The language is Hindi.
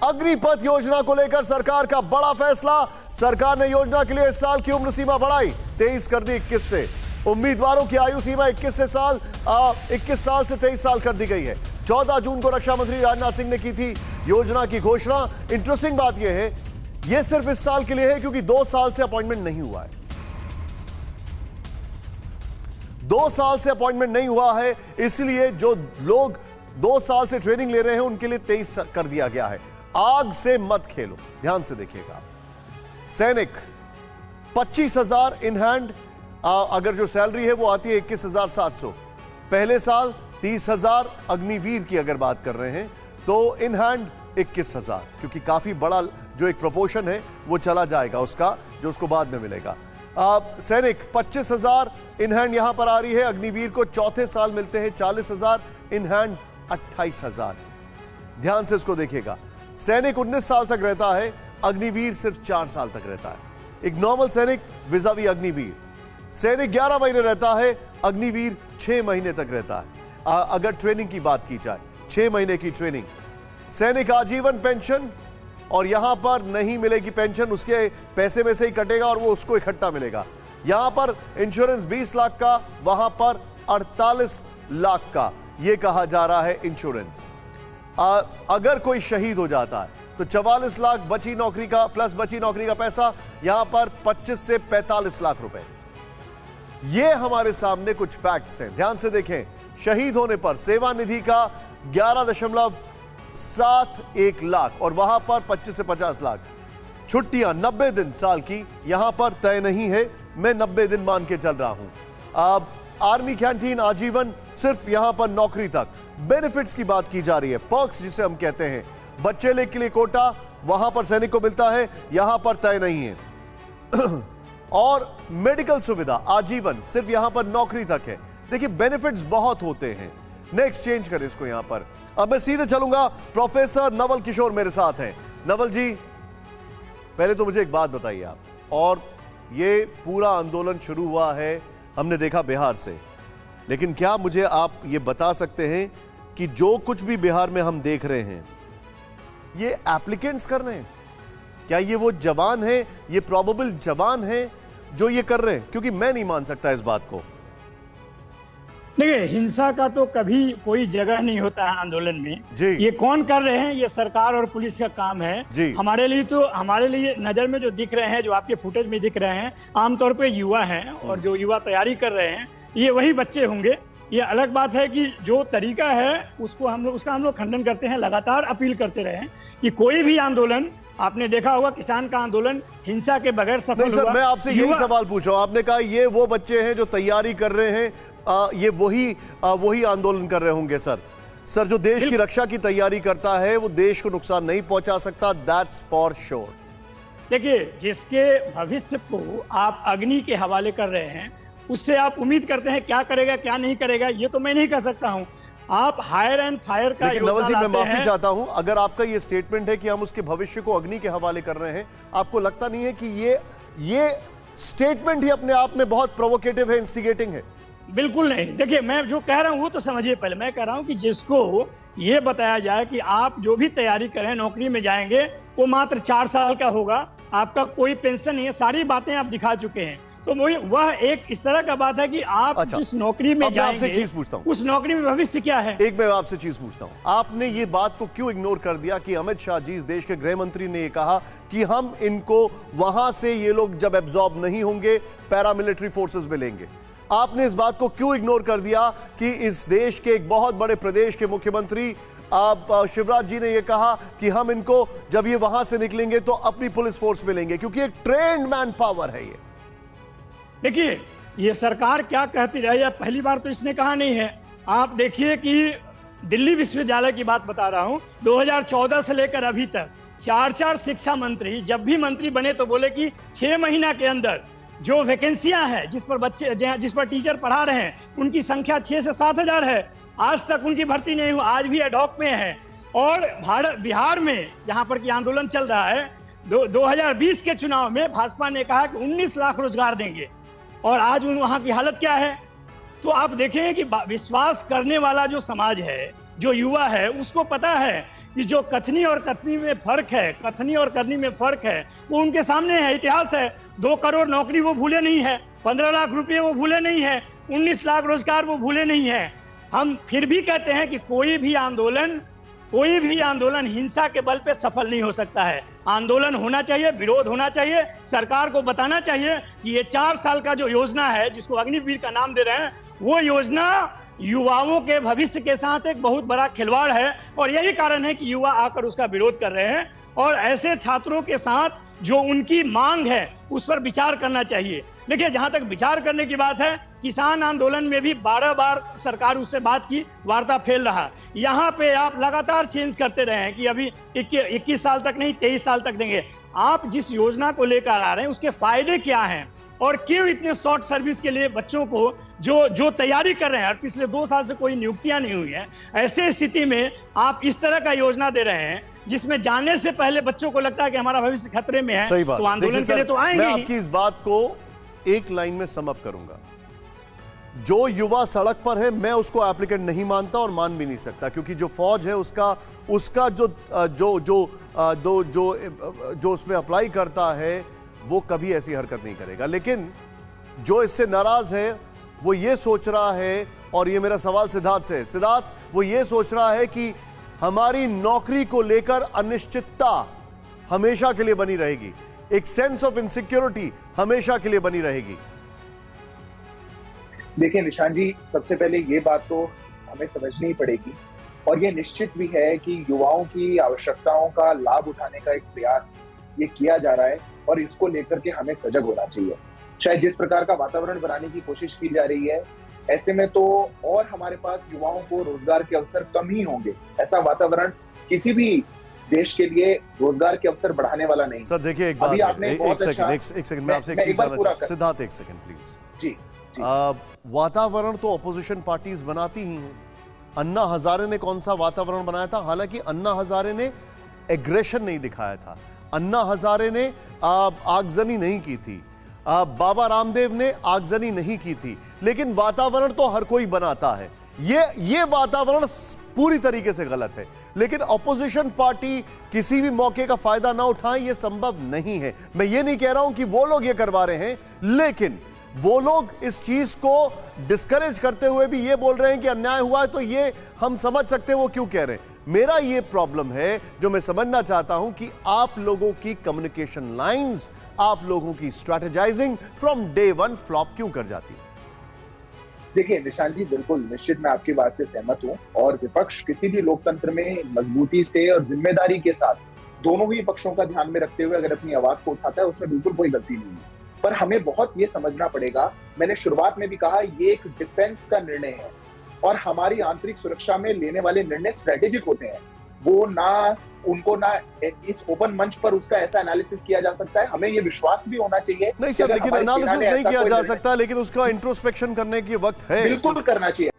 अग्निपथ योजना को लेकर सरकार का बड़ा फैसला। सरकार ने योजना के लिए इस साल की उम्र सीमा बढ़ाई, 23 कर दी 21 से। उम्मीदवारों की आयु सीमा 21 साल से 23 साल कर दी गई है। 14 जून को रक्षा मंत्री राजनाथ सिंह ने की थी योजना की घोषणा। इंटरेस्टिंग बात यह है, यह सिर्फ इस साल के लिए है क्योंकि 2 साल से अपॉइंटमेंट नहीं हुआ है। 2 साल से अपॉइंटमेंट नहीं हुआ है, इसलिए जो लोग 2 साल से ट्रेनिंग ले रहे हैं उनके लिए 23 कर दिया गया है। आग से मत खेलो, ध्यान से देखिएगा। सैनिक 25,000 इन हैंड, अगर जो सैलरी है वो आती है 21,700। पहले साल 30,000। अग्निवीर की अगर बात कर रहे हैं तो इन हैंड 21,000, क्योंकि काफी बड़ा जो एक प्रोपोर्शन है वो चला जाएगा उसका, जो उसको बाद में मिलेगा। सैनिक 25,000 इन हैंड यहां पर आ रही है। अग्निवीर को चौथे साल मिलते हैं 40,000 इन हैंड 28,000। ध्यान से इसको देखिएगा। सैनिक 19 साल तक रहता है, अग्निवीर सिर्फ 4 साल तक रहता है। एक नॉर्मल सैनिक विज़ावी अग्निवीर। सैनिक 11 महीने रहता है, अग्निवीर 6 महीने तक रहता है। अगर ट्रेनिंग की बात की जाए, 6 महीने की ट्रेनिंग। सैनिक आजीवन पेंशन, और यहां पर नहीं मिलेगी पेंशन, उसके पैसे में से ही कटेगा और वो उसको इकट्ठा मिलेगा। यहां पर इंश्योरेंस 20 लाख का, वहां पर 48 लाख का यह कहा जा रहा है इंश्योरेंस। अगर कोई शहीद हो जाता है तो 44 लाख बची नौकरी का, प्लस बची नौकरी का पैसा, यहां पर 25 से 45 लाख रुपए। ये हमारे सामने कुछ फैक्ट्स हैं, ध्यान से देखें। शहीद होने पर सेवा निधि का 11.71 लाख और वहां पर 25 से 50 लाख। छुट्टियां 90 दिन साल की, यहां पर तय नहीं है, मैं 90 दिन मान के चल रहा हूं। आर्मी कैंटीन आजीवन, सिर्फ यहां पर नौकरी तक। बेनिफिट्स की बात की जा रही है, पर्क्स जिसे हम कहते हैं। बच्चे के लिए कोटा वहां पर सैनिक को मिलता है, यहां पर तय नहीं है। और मेडिकल सुविधा आजीवन, सिर्फ यहां पर नौकरी तक है। देखिए बेनिफिट्स बहुत होते हैं। नेक्स्ट चेंज करें इसको यहां पर। अब मैं सीधे चलूंगा, प्रोफेसर नवल किशोर मेरे साथ हैं। नवल जी, पहले तो मुझे एक बात बताइए आप, और ये पूरा आंदोलन शुरू हुआ है हमने देखा बिहार से, लेकिन क्या मुझे आप ये बता सकते हैं कि जो कुछ भी बिहार में हम देख रहे हैं ये एप्लीकेंट्स कर रहे हैं? क्या ये वो जवान है, ये प्रोबेबल जवान है जो ये कर रहे हैं? क्योंकि मैं नहीं मान सकता इस बात को। देखिए, हिंसा का तो कभी कोई जगह नहीं होता है आंदोलन में। ये कौन कर रहे हैं, ये सरकार और पुलिस का काम है। हमारे लिए नजर में जो दिख रहे हैं, जो आपके फुटेज में दिख रहे हैं, आमतौर पे युवा हैं, और जो युवा तैयारी कर रहे हैं ये वही बच्चे होंगे। ये अलग बात है कि जो तरीका है उसका हम लोग खंडन करते हैं, लगातार अपील करते रहे हैं कि कोई भी आंदोलन, आपने देखा होगा किसान का आंदोलन हिंसा के बगैर सफल हुआ। सर, मैं आपसे यही सवाल पूछ रहा हूं। आपने कहा ये वो बच्चे हैं जो तैयारी कर रहे हैं, ये वही आंदोलन कर रहे होंगे। सर जो देश की रक्षा की तैयारी करता है वो देश को नुकसान नहीं पहुंचा सकता, दैट्स फॉर श्योर। देखिए, जिसके भविष्य को आप अग्नि के हवाले कर रहे हैं, उससे आप उम्मीद करते हैं क्या करेगा क्या नहीं करेगा, ये तो मैं नहीं कह सकता हूं। आप हायर एंड फायर का, लेकिन नवल जी, मैं माफी चाहता हूं, अगर आपका ये स्टेटमेंट है कि हम उसके भविष्य को अग्नि के हवाले कर रहे हैं, आपको लगता नहीं है कि ये स्टेटमेंट ही अपने आप में बहुत प्रोवोकेटिव है, इंस्टिगेटिंग है? बिल्कुल नहीं। देखिए, मैं जो कह रहा हूं वो तो समझिए। पहले मैं कह रहा हूं कि जिसको ये बताया जाए कि आप जो भी तैयारी करें, नौकरी में जाएंगे, वो मात्र 4 साल का होगा, आपका कोई पेंशन नहीं है, सारी बातें आप दिखा चुके हैं। तो वह एक इस तरह का बात है कि आप जिस नौकरी में जाएंगे, चीज पूछता हूं, उस नौकरी में भविष्य क्या है। एक मैं आपसे चीज पूछता हूं, आपने ये बात को क्यों इग्नोर कर दिया कि अमित शाह जी, इस देश के गृह मंत्री, ने ये कहा कि हम इनको वहां से, ये लोग जब एब्जॉर्ब नहीं होंगे, पैरामिलिट्री फोर्सेस में लेंगे? आपने इस बात को क्यों इग्नोर कर दिया कि इस देश के एक बहुत बड़े प्रदेश के मुख्यमंत्री शिवराज जी ने यह कहा कि हम इनको जब ये वहां से निकलेंगे तो अपनी पुलिस फोर्स में लेंगे, क्योंकि एक ट्रेन्ड मैन पावर है ये। देखिए, ये सरकार क्या कहती रही है, पहली बार तो इसने कहा नहीं है। आप देखिए कि दिल्ली विश्वविद्यालय की बात बता रहा हूं, 2014 से लेकर अभी तक 4 शिक्षा मंत्री जब भी मंत्री बने तो बोले कि 6 महीना के अंदर जो वैकेंसियां हैं, जिस पर टीचर पढ़ा रहे हैं, उनकी संख्या 6 से 7 हजार है। आज तक उनकी भर्ती नहीं हुई, आज भी एडहॉक में है। और बिहार में जहां पर कि आंदोलन चल रहा है, 2020 के चुनाव में भाजपा ने कहा कि 19 लाख रोजगार देंगे, और आज वहां की हालत क्या है। तो आप देखें कि विश्वास करने वाला जो समाज है, जो युवा है, उसको पता है कि जो कथनी और कथनी में फर्क है, कथनी और करनी में फर्क है, वो उनके सामने है, इतिहास है। 2 करोड़ नौकरी वो भूले नहीं है, 15 लाख रुपए वो भूले नहीं है, 19 लाख रोजगार वो भूले नहीं है। हम फिर भी कहते हैं कि कोई भी आंदोलन हिंसा के बल पे सफल नहीं हो सकता है। आंदोलन होना चाहिए, विरोध होना चाहिए, सरकार को बताना चाहिए कि ये 4 साल का जो योजना है, जिसको अग्निवीर का नाम दे रहे हैं, वो योजना युवाओं के भविष्य के साथ एक बहुत बड़ा खिलवाड़ है और यही कारण है कि युवा आकर उसका विरोध कर रहे हैं। और ऐसे छात्रों के साथ जो उनकी मांग है उस पर विचार करना चाहिए। देखिए, जहां तक विचार करने की बात है, किसान आंदोलन में भी 12 बार सरकार उससे बात की, वार्ता फेल रहा। यहाँ पे आप लगातार चेंज करते रहे हैं कि अभी 21 साल तक नहीं, 23 साल तक देंगे। आप जिस योजना को लेकर आ रहे हैं उसके फायदे क्या हैं और क्यों इतने शॉर्ट सर्विस के लिए बच्चों को जो तैयारी कर रहे हैं, और पिछले 2 साल से कोई नियुक्तियां नहीं हुई है, ऐसे स्थिति में आप इस तरह का योजना दे रहे हैं जिसमें जाने से पहले बच्चों को लगता है कि हमारा भविष्य खतरे में है। सही बात। तो आंदोलन के लिए तो आएंगे। मैं आपकी इस बात को एक लाइन में सम अप करूंगा। जो युवा सड़क पर है, मैं उसको एप्लीकेंट नहीं मानता और मान भी नहीं सकता, क्योंकि जो फौज है उसका जो उसमें अप्लाई करता है वो कभी ऐसी हरकत नहीं करेगा। लेकिन जो इससे नाराज है वो ये सोच रहा है, और ये मेरा सवाल सिद्धार्थ से है। सिद्धार्थ, वो ये सोच रहा है कि हमारी नौकरी को लेकर अनिश्चितता हमेशा के लिए बनी रहेगी, एक सेंस ऑफ इनसिक्योरिटी हमेशा के लिए बनी रहेगी। देखिए निशान जी, सबसे पहले ये बात तो हमें समझनी पड़ेगी और ये निश्चित भी है कि युवाओं की आवश्यकताओं का लाभ उठाने का एक प्रयास ये किया जा रहा है और इसको लेकर के हमें सजग होना चाहिए। शायद जिस प्रकार का वातावरण बनाने की कोशिश की जा रही है, ऐसे में तो और हमारे पास युवाओं को रोजगार के अवसर कम ही होंगे। ऐसा वातावरण किसी भी देश के लिए रोजगार के अवसर बढ़ाने वाला नहीं। सर देखिए, एक बात, एक सेकंड मैं आपसे एक चीज जानना चाहता हूं। सिद्धार्थ, एक सेकंड प्लीज। जी। वातावरण तो ऑपोजिशन पार्टीज बनाती ही हैं। अन्ना हजारे ने कौन सा वातावरण बनाया था? हालांकि अन्ना हजारे ने एग्रेशन नहीं दिखाया था, अन्ना हजारे ने आगजनी नहीं की थी, बाबा रामदेव ने आगजनी नहीं की थी, लेकिन वातावरण तो हर कोई बनाता है। ये वातावरण पूरी तरीके से गलत है, लेकिन ऑपोजिशन पार्टी किसी भी मौके का फायदा ना उठाएं, यह संभव नहीं है। मैं ये नहीं कह रहा हूं कि वो लोग ये करवा रहे हैं, लेकिन वो लोग इस चीज को डिस्करेज करते हुए भी ये बोल रहे हैं कि अन्याय हुआ है, तो ये हम समझ सकते हैं वो क्यों कह रहे हैं। मेरा ये प्रॉब्लम है जो मैं समझना चाहता हूं कि आप लोगों की कम्युनिकेशन लाइंस, आप लोगों की strategising from day one flop क्यों कर जाती है? देखिए निशान जी, बिल्कुल निश्चित मैं आपकी बात से सहमत हूं और विपक्ष किसी भी लोकतंत्र में मजबूती से और जिम्मेदारी के साथ दोनों ही पक्षों का ध्यान में रखते हुए अगर अपनी आवाज को उठाता है, उसमें बिल्कुल कोई गलती नहीं है। पर हमें बहुत ये समझना पड़ेगा, मैंने शुरुआत में भी कहा, ये एक डिफेंस का निर्णय है और हमारी आंतरिक सुरक्षा में लेने वाले निर्णय स्ट्रेटेजिक होते हैं। वो उनको इस ओपन मंच पर उसका ऐसा एनालिसिस किया जा सकता है। हमें ये विश्वास भी होना चाहिए। नहीं सर, लेकिन एनालिसिस नहीं किया जा सकता, लेकिन उसका इंट्रोस्पेक्शन करने की वक्त है। बिल्कुल करना चाहिए।